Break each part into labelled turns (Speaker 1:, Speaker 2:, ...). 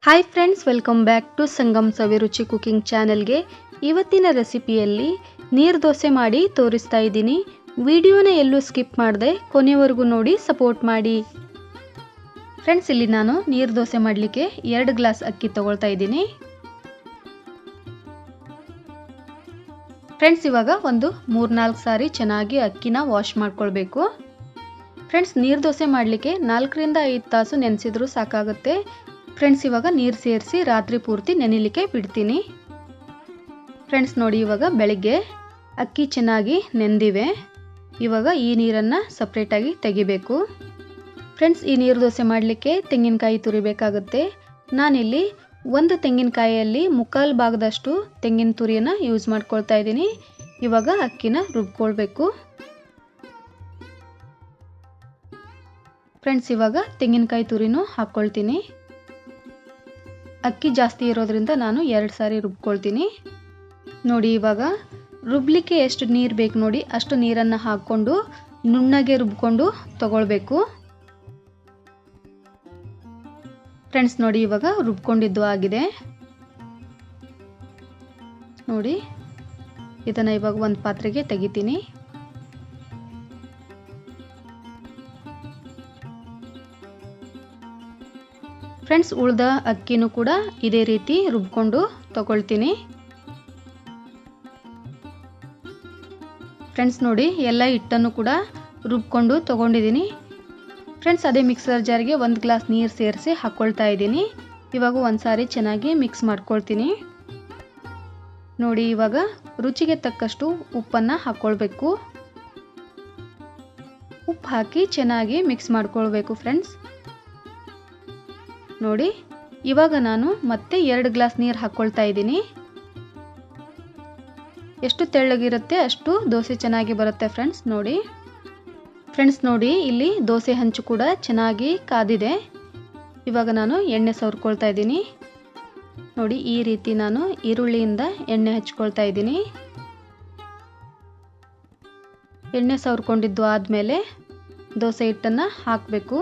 Speaker 1: Hi friends, welcome back to Sangam Saviruchi cooking ಚಾನೆಲ್ಗೆ. ಇವತ್ತಿನ ರೆಸಿಪಿಯಲ್ಲಿ ನೀರು ದೋಸೆ ಮಾಡಿ ತೋರಿಸ್ತಾ ಇದ್ದೀನಿ. ವಿಡಿಯೋನ ಎಲ್ಲೂ ಸ್ಕಿಪ್ ಮಾಡದೆ ಕೊನೆವರೆಗೂ ನೋಡಿ ಸಪೋರ್ಟ್ ಮಾಡಿ. ಫ್ರೆಂಡ್ಸ್, ಇಲ್ಲಿ ನಾನು ನೀರು ದೋಸೆ ಮಾಡಲಿಕ್ಕೆ 2 ಗ್ಲಾಸ್ ಅಕ್ಕಿ ತಗೊಳ್ತಾ ಇದ್ದೀನಿ. ಫ್ರೆಂಡ್ಸ್, ಇವಾಗ ಒಂದು 3-4 ಸಾರಿ ಚೆನ್ನಾಗಿ ಅಕ್ಕಿನ ವಾಶ್ ಮಾಡ್ಕೊಳ್ಬೇಕು. ಫ್ರೆಂಡ್ಸ್, ನೀರು ದೋಸೆ ಮಾಡಲಿಕ್ಕೆ 4ರಿಂದ 5 ತಾಸು ನೆನೆಸಿದ್ರು ಸಾಕಾಗುತ್ತೆ. ಫ್ರೆಂಡ್ಸ್, ಇವಾಗ ನೀರು ಸೇರಿಸಿ ರಾತ್ರಿ ಪೂರ್ತಿ ನೆನೆಯಲಿಕ್ಕೆ ಬಿಡ್ತೀನಿ. ಫ್ರೆಂಡ್ಸ್ ನೋಡಿ, ಇವಾಗ ಬೆಳಿಗ್ಗೆ ಅಕ್ಕಿ ಚೆನ್ನಾಗಿ ನೆಂದಿವೆ. ಇವಾಗ ಈ ನೀರನ್ನು ಸಪ್ರೇಟಾಗಿ ತೆಗಿಬೇಕು. ಫ್ರೆಂಡ್ಸ್, ಈ ನೀರು ದೋಸೆ ಮಾಡಲಿಕ್ಕೆ ತೆಂಗಿನಕಾಯಿ ತುರಿಬೇಕಾಗುತ್ತೆ. ನಾನಿಲ್ಲಿ ಒಂದು ತೆಂಗಿನಕಾಯಿಯಲ್ಲಿ 1/4 ಭಾಗದಷ್ಟು ತೆಂಗಿನ ತುರಿಯನ್ನು ಯೂಸ್ ಮಾಡ್ಕೊಳ್ತಾ ಇದ್ದೀನಿ. ಇವಾಗ ಅಕ್ಕಿನ ರುಬ್ಕೊಳ್ಬೇಕು. ಫ್ರೆಂಡ್ಸ್, ಇವಾಗ ತೆಂಗಿನಕಾಯಿ ತುರಿನೂ ಹಾಕ್ಕೊಳ್ತೀನಿ. ಅಕ್ಕಿ ಜಾಸ್ತಿ ಇರೋದ್ರಿಂದ ನಾನು 2 ಸಾರಿ ರುಬ್ಕೊಳ್ತೀನಿ. ನೋಡಿ, ಇವಾಗ ರುಬ್ಲಿಕ್ಕೆ ಎಷ್ಟು ನೀರು ಬೇಕು ನೋಡಿ ಅಷ್ಟು ನೀರನ್ನು ಹಾಕ್ಕೊಂಡು ನುಣ್ಣಗೆ ರುಬ್ಕೊಂಡು ತಗೊಳ್ಬೇಕು. ಫ್ರೆಂಡ್ಸ್ ನೋಡಿ, ಇವಾಗ ರುಬ್ಕೊಂಡಿದ್ದು ಆಗಿದೆ. ನೋಡಿ, ಇದನ್ನು ಇವಾಗ ಒಂದು ಪಾತ್ರೆಗೆ ತೆಗಿತೀನಿ. ಫ್ರೆಂಡ್ಸ್, ಉಳ್ದ ಅಕ್ಕಿನೂ ಕೂಡ ಇದೇ ರೀತಿ ರುಬ್ಕೊಂಡು ತಗೊಳ್ತೀನಿ. ಫ್ರೆಂಡ್ಸ್ ನೋಡಿ, ಎಲ್ಲ ಹಿಟ್ಟನ್ನು ಕೂಡ ರುಬ್ಕೊಂಡು ತಗೊಂಡಿದ್ದೀನಿ. ಫ್ರೆಂಡ್ಸ್, ಅದೇ ಮಿಕ್ಸರ್ ಜಾರ್ಗೆ 1 ಗ್ಲಾಸ್ ನೀರು ಸೇರಿಸಿ ಹಾಕ್ಕೊಳ್ತಾ ಇದ್ದೀನಿ. ಇವಾಗ ಒಂದು ಸಾರಿ ಚೆನ್ನಾಗಿ ಮಿಕ್ಸ್ ಮಾಡ್ಕೊಳ್ತೀನಿ. ನೋಡಿ, ಇವಾಗ ರುಚಿಗೆ ತಕ್ಕಷ್ಟು ಉಪ್ಪನ್ನು ಹಾಕ್ಕೊಳ್ಬೇಕು. ಉಪ್ಪು ಹಾಕಿ ಚೆನ್ನಾಗಿ ಮಿಕ್ಸ್ ಮಾಡ್ಕೊಳ್ಬೇಕು. ಫ್ರೆಂಡ್ಸ್ ನೋಡಿ, ಇವಾಗ ನಾನು ಮತ್ತೆ 2 ಗ್ಲಾಸ್ ನೀರು ಹಾಕ್ಕೊಳ್ತಾ ಇದ್ದೀನಿ. ಎಷ್ಟು ತೆಳ್ಳಗಿರುತ್ತೆ ಅಷ್ಟು ದೋಸೆ ಚೆನ್ನಾಗಿ ಬರುತ್ತೆ. ಫ್ರೆಂಡ್ಸ್ ನೋಡಿ, ಇಲ್ಲಿ ದೋಸೆ ಹಂಚು ಕೂಡ ಚೆನ್ನಾಗಿ ಕಾದಿದೆ. ಇವಾಗ ನಾನು ಎಣ್ಣೆ ಸವರ್ಕೊಳ್ತಾ ಇದ್ದೀನಿ. ನೋಡಿ, ಈ ರೀತಿ ನಾನು ಈರುಳ್ಳಿಯಿಂದ ಎಣ್ಣೆ ಹಚ್ಕೊಳ್ತಾ ಇದ್ದೀನಿ. ಎಣ್ಣೆ ಸವರ್ಕೊಂಡಿದ್ದು ಆದಮೇಲೆ ದೋಸೆ ಹಿಟ್ಟನ್ನು ಹಾಕಬೇಕು.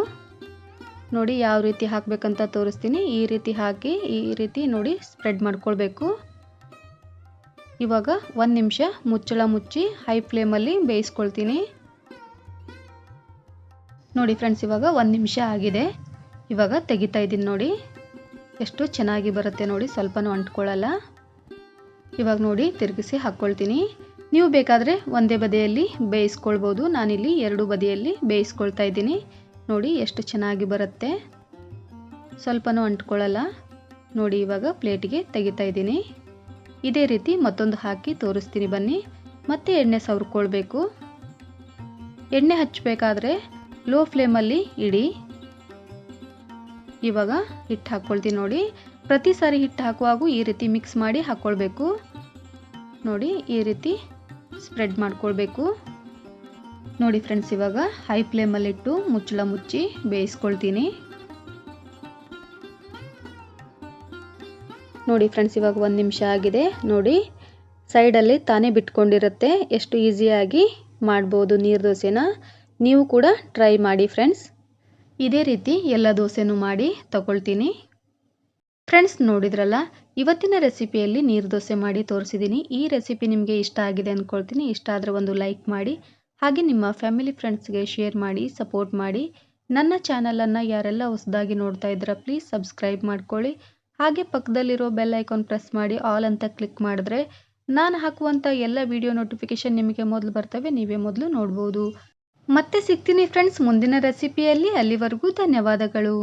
Speaker 1: ನೋಡಿ, ಯಾವ ರೀತಿ ಹಾಕಬೇಕಂತ ತೋರಿಸ್ತೀನಿ. ಈ ರೀತಿ ಹಾಕಿ ಈ ರೀತಿ ನೋಡಿ ಸ್ಪ್ರೆಡ್ ಮಾಡ್ಕೊಳ್ಬೇಕು. ಇವಾಗ 1 ನಿಮಿಷ ಮುಚ್ಚಳ ಮುಚ್ಚಿ ಹೈ ಫ್ಲೇಮಲ್ಲಿ ಬೇಯಿಸ್ಕೊಳ್ತೀನಿ. ನೋಡಿ ಫ್ರೆಂಡ್ಸ್, ಇವಾಗ 1 ನಿಮಿಷ ಆಗಿದೆ. ಇವಾಗ ತೆಗಿತಾ ಇದ್ದೀನಿ. ನೋಡಿ ಎಷ್ಟು ಚೆನ್ನಾಗಿ ಬರುತ್ತೆ ನೋಡಿ, ಸ್ವಲ್ಪನೂ ಅಂಟ್ಕೊಳ್ಳಲ್ಲ. ಇವಾಗ ನೋಡಿ ತಿರುಗಿಸಿ ಹಾಕ್ಕೊಳ್ತೀನಿ. ನೀವು ಬೇಕಾದರೆ ಒಂದೇ ಬದಿಯಲ್ಲಿ ಬೇಯಿಸ್ಕೊಳ್ಬೋದು. ನಾನಿಲ್ಲಿ 2 ಬದಿಯಲ್ಲಿ ಬೇಯಿಸ್ಕೊಳ್ತಾ ಇದ್ದೀನಿ. ನೋಡಿ ಎಷ್ಟು ಚೆನ್ನಾಗಿ ಬರುತ್ತೆ, ಸ್ವಲ್ಪನೂ ಅಂಟ್ಕೊಳ್ಳಲ್ಲ. ನೋಡಿ, ಇವಾಗ ಪ್ಲೇಟಿಗೆ ತೆಗಿತಾ ಇದ್ದೀನಿ. ಇದೇ ರೀತಿ ಮತ್ತೊಂದು ಹಾಕಿ ತೋರಿಸ್ತೀನಿ ಬನ್ನಿ. ಮತ್ತೆ ಎಣ್ಣೆ ಸವರ್ಕೊಳ್ಬೇಕು. ಎಣ್ಣೆ ಹಚ್ಚಬೇಕಾದ್ರೆ ಲೋ ಫ್ಲೇಮಲ್ಲಿ ಇಡಿ. ಇವಾಗ ಹಿಟ್ಟು ಹಾಕ್ಕೊಳ್ತೀನಿ. ನೋಡಿ, ಪ್ರತಿ ಸಾರಿ ಹಿಟ್ಟು ಹಾಕುವಾಗೂ ಈ ರೀತಿ ಮಿಕ್ಸ್ ಮಾಡಿ ಹಾಕ್ಕೊಳ್ಬೇಕು. ನೋಡಿ, ಈ ರೀತಿ ಸ್ಪ್ರೆಡ್ ಮಾಡ್ಕೊಳ್ಬೇಕು. ನೋಡಿ ಫ್ರೆಂಡ್ಸ್, ಇವಾಗ ಹೈ ಫ್ಲೇಮಲ್ಲಿಟ್ಟು ಮುಚ್ಚಳ ಮುಚ್ಚಿ ಬೇಯಿಸ್ಕೊಳ್ತೀನಿ. ನೋಡಿ ಫ್ರೆಂಡ್ಸ್, ಇವಾಗ 1 ನಿಮಿಷ ಆಗಿದೆ. ನೋಡಿ, ಸೈಡಲ್ಲಿ ತಾನೇ ಬಿಟ್ಕೊಂಡಿರುತ್ತೆ. ಎಷ್ಟು ಈಸಿಯಾಗಿ ಮಾಡ್ಬೋದು ನೀರು ದೋಸೆನ. ನೀವು ಕೂಡ ಟ್ರೈ ಮಾಡಿ ಫ್ರೆಂಡ್ಸ್. ಇದೇ ರೀತಿ ಎಲ್ಲ ದೋಸೆನೂ ಮಾಡಿ ತಗೊಳ್ತೀನಿ. ಫ್ರೆಂಡ್ಸ್ ನೋಡಿದ್ರಲ್ಲ, ಇವತ್ತಿನ ರೆಸಿಪಿಯಲ್ಲಿ ನೀರು ದೋಸೆ ಮಾಡಿ ತೋರಿಸಿದ್ದೀನಿ. ಈ ರೆಸಿಪಿ ನಿಮಗೆ ಇಷ್ಟ ಆಗಿದೆ ಅಂದ್ಕೊಳ್ತೀನಿ. ಇಷ್ಟ ಆದರೆ ಒಂದು ಲೈಕ್ ಮಾಡಿ, ಹಾಗೆ ನಿಮ್ಮ ಫ್ಯಾಮಿಲಿ ಫ್ರೆಂಡ್ಸ್ಗೆ ಶೇರ್ ಮಾಡಿ, ಸಪೋರ್ಟ್ ಮಾಡಿ. ನನ್ನ ಚಾನಲನ್ನು ಯಾರೆಲ್ಲ ಹೊಸದಾಗಿ ನೋಡ್ತಾ ಇದ್ದೀರಾ ಪ್ಲೀಸ್ ಸಬ್ಸ್ಕ್ರೈಬ್ ಮಾಡ್ಕೊಳ್ಳಿ. ಹಾಗೆ ಪಕ್ಕದಲ್ಲಿರೋ ಬೆಲ್ ಐಕಾನ್ ಪ್ರೆಸ್ ಮಾಡಿ ಆಲ್ ಅಂತ ಕ್ಲಿಕ್ ಮಾಡಿದ್ರೆ ನಾನು ಹಾಕುವಂಥ ಎಲ್ಲ ವಿಡಿಯೋ ನೋಟಿಫಿಕೇಷನ್ ನಿಮಗೆ ಮೊದಲು ಬರ್ತವೆ, ನೀವೇ ಮೊದಲು ನೋಡ್ಬೋದು. ಮತ್ತೆ ಸಿಗ್ತೀನಿ ಫ್ರೆಂಡ್ಸ್ ಮುಂದಿನ ರೆಸಿಪಿಯಲ್ಲಿ. ಅಲ್ಲಿವರೆಗೂ ಧನ್ಯವಾದಗಳು.